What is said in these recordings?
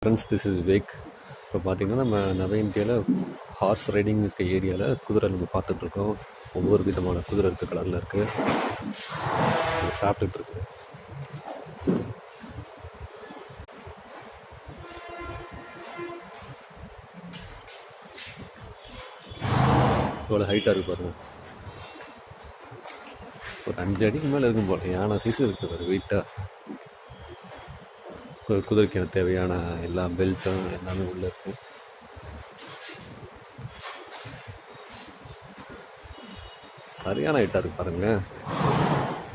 Friends, this is Vivek. இப்போ பார்த்தீங்கன்னா நம்ம நவ இந்தியாவில் ஹார்ஸ் ரைடிங் இருக்க ஏரியாவில் குதிரை நம்ம பார்த்துட்ருக்கோம். ஒவ்வொரு விதமான குதிரை இருக்குது, கலரில் இருக்குது, சாப்பிட்டுட்டு இருக்குது. இவ்வளோ ஹைட்டாக இருக்குது பாருங்க. ஒரு 5 அடிக்கு மேலே இருக்கும் போல. யானை சைஸ் இருக்குது ஒரு வெயிட்டாக. குதிரைக்கு எனக்கு தேவையான எல்லா பெல்ட்டும் எல்லாமே உள்ளே இருக்கும். சரியான ஹைட்டாக இருக்குது பாருங்க,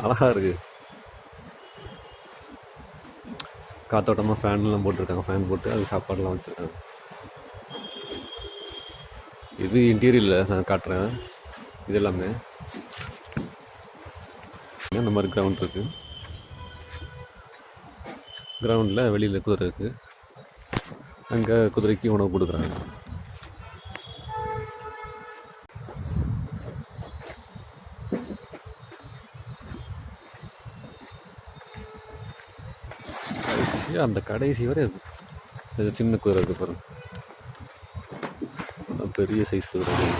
அழகாக இருக்குது. காத்தோட்டமாக ஃபேன்லாம் போட்டிருக்காங்க. ஃபேன் போட்டு அது சாப்பாடுலாம் வச்சுருக்காங்க. இது இன்டீரியரில் நான் காட்டுறேன். இது எல்லாமே இந்த மாதிரி கிரவுண்ட் இருக்குது. கிரவுண்டில் வெளியில் குதிரை இருக்குது. அங்கே குதிரைக்கு உணவு கொடுக்குறாங்க. கடைசியாக அந்த கடைசி வரை இது சின்ன குதிரை இருக்குது பாருங்க. பெரிய சைஸ் குதிரை.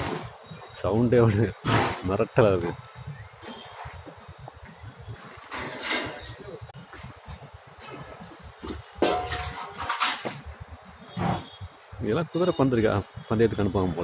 சவுண்டே வந்து மிரட்டலாகுது. இதெல்லாம் குதிரை பந்தயத்துக்கு அனுப்புவாங்க போல்.